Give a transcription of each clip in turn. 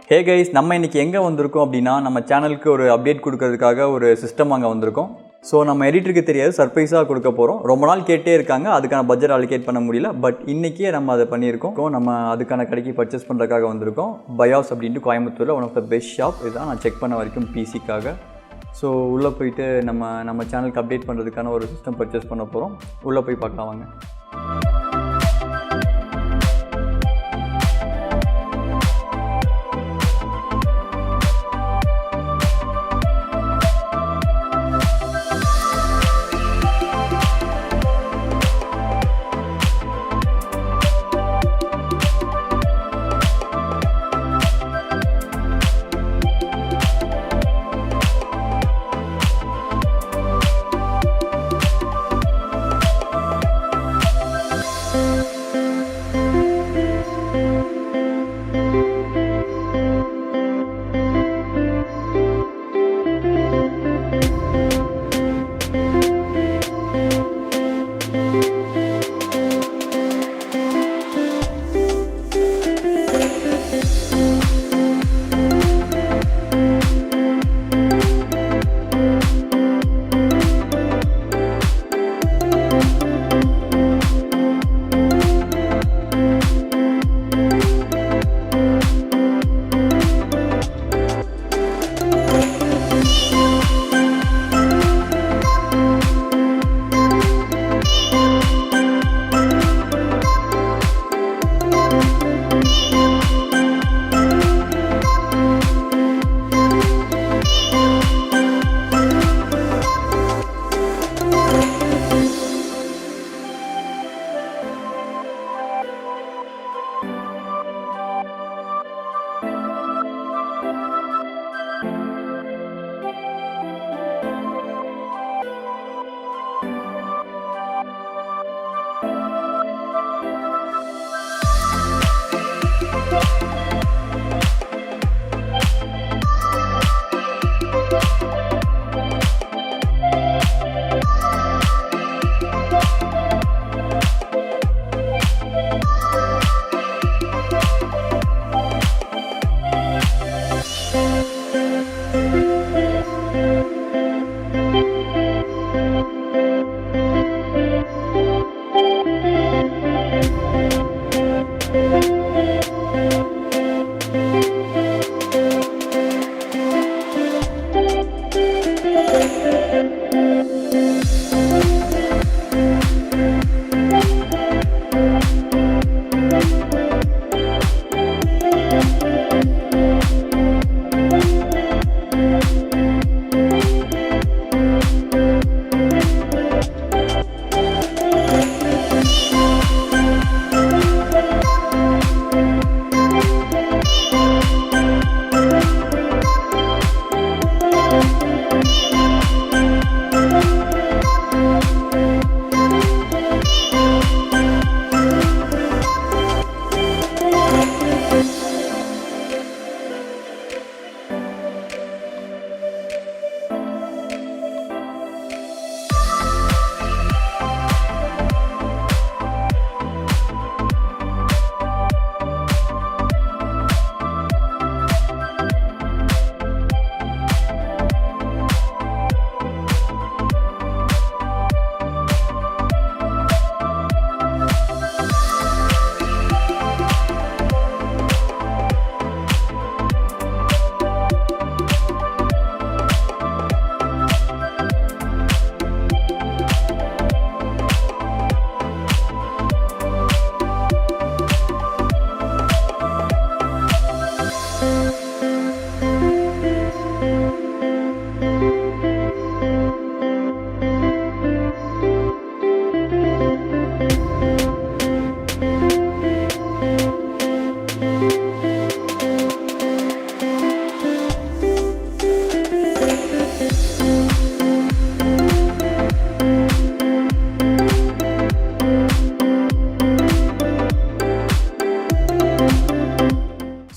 Hey guys, நம்ம இன்றைக்கி எங்கே வந்திருக்கோம் அப்படின்னா நம்ம சேனலுக்கு ஒரு அப்டேட் கொடுக்கறதுக்காக ஒரு சிஸ்டம் அங்கே வந்திருக்கோம். ஸோ நம்ம எடிட்டருக்கு தெரியாது, சர்ப்ரைஸாக கொடுக்க போகிறோம். ரொம்ப நாள் கேட்டே இருக்காங்க, அதுக்கான பட்ஜெட் அலோகேட் பண்ண முடியல. பட் இன்றைக்கே நம்ம அதை பண்ணியிருக்கோம். நம்ம அதுக்கான கடைக்கு பர்ச்சேஸ் பண்ணுறதுக்காக வந்திருக்கோம். BYOS அப்படின்ட்டு கோயம்புத்தூரில் one of the best shop. இதுதான் நான் செக் பண்ண வரைக்கும் பிசிக்காக. ஸோ உள்ளே போயிட்டு நம்ம சேனலுக்கு அப்டேட் பண்ணுறதுக்கான ஒரு சிஸ்டம் பர்ச்சேஸ் பண்ண போகிறோம். உள்ளே போய் பார்க்கலாம் வாங்க.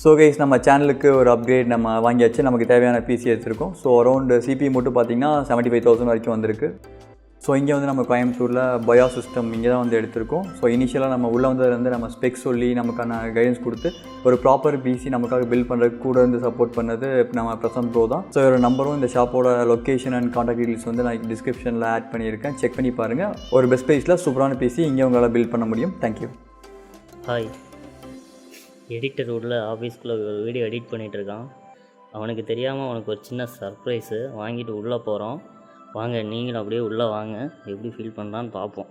ஸோ கைஸ், நம்ம சேனலுக்கு ஒரு அப்கிரேட் நம்ம வாங்கியாச்சு. நமக்கு தேவையான பிசி எடுத்துருக்கோம். ஸோ அரௌண்ட் சிபி மட்டும் பார்த்திங்கன்னா 75,000 வரைக்கும் வந்திருக்கு. ஸோ இங்கே வந்து நம்ம கோயம்புத்தூரில் BYOS சிஸ்டம் இங்கே தான் வந்து எடுத்திருக்கோம். ஸோ இனிஷியலாக நம்ம உள்ளே வந்ததுலேருந்து நம்ம ஸ்பெக்ஸ் சொல்லி நமக்கான கைடன்ஸ் கொடுத்து ஒரு ப்ராப்பர் பிசி நமக்காக பில்ட் பண்ணுறதுக்கு கூட இருந்து சப்போர்ட் பண்ணது நம்ம பிரசன்ட் ப்ரோ தான். ஸோ ஒரு நம்பரும் இந்த ஷாப்போட லொக்கேஷன் அண்ட் கான்டாக்ட் டீட்டெயில்ஸ் வந்து நான் டிஸ்கிரிப்ஷனில் ஆட் பண்ணியிருக்கேன். செக் பண்ணி பாருங்கள். ஒரு பெஸ்ட் ப்ரைஸில் சூப்பரான பிசி இங்கே உங்களால் பில்ட் பண்ண முடியும். தேங்க்யூ. ஹாய், எடிட்டர் உள்ள ஆஃபீஸ்க்குள்ளே ஒரு வீடியோ எடிட் பண்ணிகிட்ருக்கான். அவனுக்கு தெரியாமல் அவனுக்கு ஒரு சின்ன சர்ப்ரைஸு வாங்கிட்டு உள்ளே போகிறோம். வாங்க, நீங்களும் அப்படியே உள்ளே வாங்க, எப்படி ஃபீல் பண்ணுறான்னு பார்ப்போம்.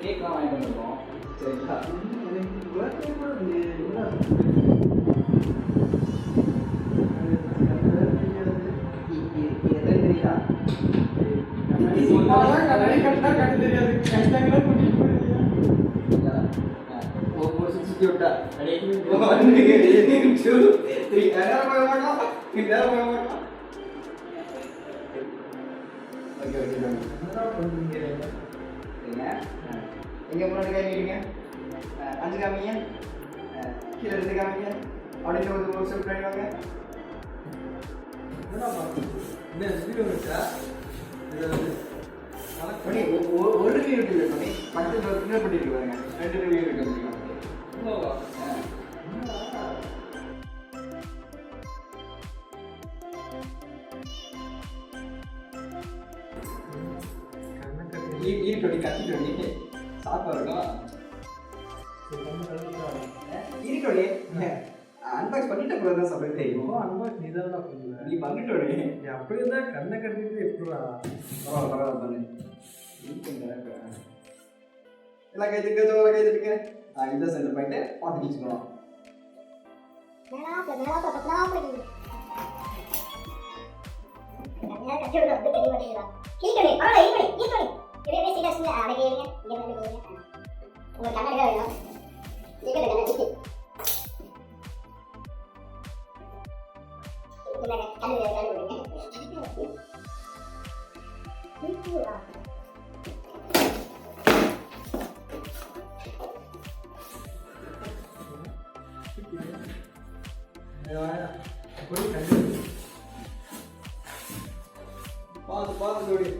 கேக்லாம் வாங்கிட்டு வந்துருக்கோம். சரிங்களா? எங்கே முன்னாடி கை நீங்க 5 காமிங்க, கீழே 2 காமிங்க, அப்படியே ஒரு ஸ்டெப் பண்ணி வாங்க. ஒரு ரிவ்யூ இருக்கு பண்ணி பக்கத்தில் ஒரு பின்னர் பண்ணிட்டு வாங்க. 2 ரிவ்யூ இருக்கு. ஈரோடி கத்திட்டு சாப்பாடு ஈரோடி அன்பாக்ஸ் பண்ணிட்ட கூட தான் சாப்பிட தெரியும். அன்பாக்ஸ் நீ தான் பண்ணல, நீ பண்ணிட்டோடே. அப்படியே தான் கண்ணை கட்டிட்டு எப்படா பரவாயில்ல பண்ணு. எல்லாம் கை தூக்க சோழ கை தூக்க. இந்த சென்டர் பாயிண்ட் பார்த்து வச்சுக்கணும்.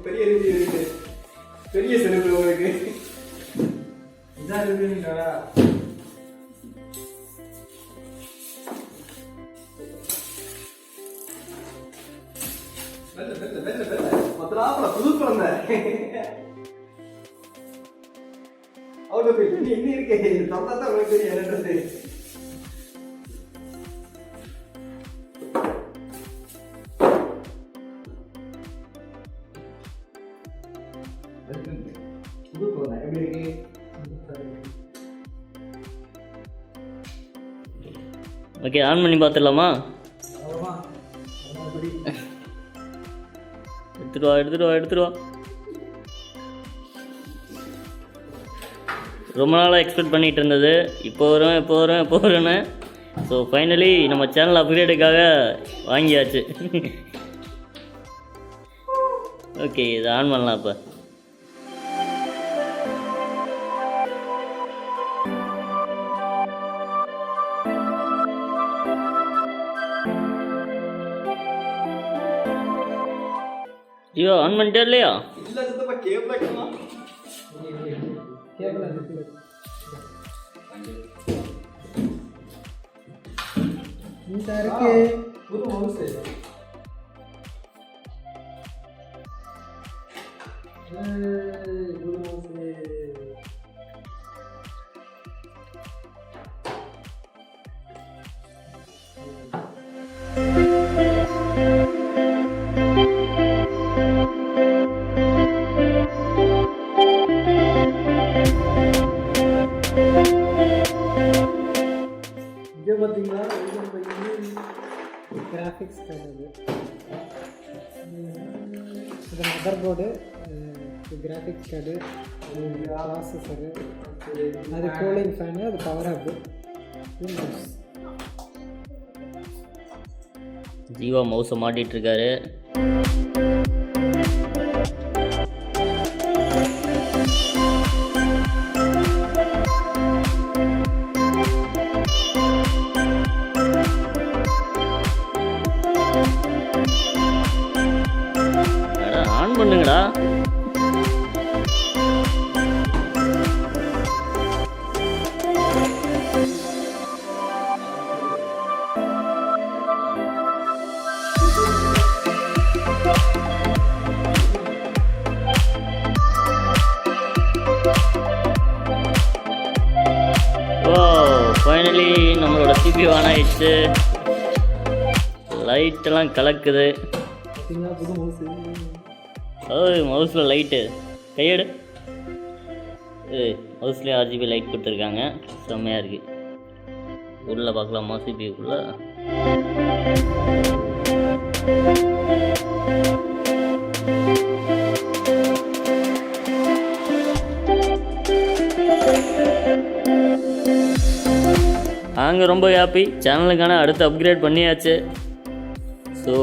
பெரிய ரிவ்யூ இருக்கு, பெரிய செலவு உங்களுக்கு. இதான் ரிவ்யூங்களா? புது குழந்தை அவுட் ஆஃப் இட் இன்னும் இருக்கு. தொந்தா தான் உங்களுக்கு தெரியும் என்னன்றது. புது குழந்தை எப்படி இருக்கு? ஓகே, ஆன் பண்ணி பார்த்துடலாமா? எடுத்துட்டு வா. ரொம்ப நாளாக எக்ஸ்பெக்ட் பண்ணிகிட்டு இருந்தது. இப்போ வரும்னு. ஸோ ஃபைனலி நம்ம சேனல் அப்கிரேடுக்காக வாங்கியாச்சு. ஓகே, இதை ஆன் பண்ணலாம். இப்போ ஐயோ, ஆன் பண்ணிட்டே இல்லையா? இல்லை சுத்தமா கேபிள் வைக்கலாம். கேபிள் இந்த இருக்கு புது மவுஸ். புது மவுஸ் பார்த்தீங்களா? கிராஃபிக்ஸ் கார்டு, இது motherboard, graphics card, processor, அது கூலிங் ஃபேனு, அது பவர் ஹப்பு, ஜீவா மவுஸை மாட்டிகிட்ருக்காரு. ஆன் பண்ணுங்கடா. ஃபைனலி நம்மளோட CPU ஆன் ஆயிடுச்சு. லைட்டெல்லாம் கலக்குது. ஓய் மவுஸில் லைட்டு கையெடு. மவுஸ்லேயே RGB லைட் கொடுத்துருக்காங்க, செம்மையாக இருக்குது. உள்ளே பார்க்கலாமா CPUக்குள்ளே? நாங்கள் ரொம்ப ஹாப்பி. சேனலுக்கான அடுத்து அப்கிரேட் பண்ணியாச்சு. ஸோ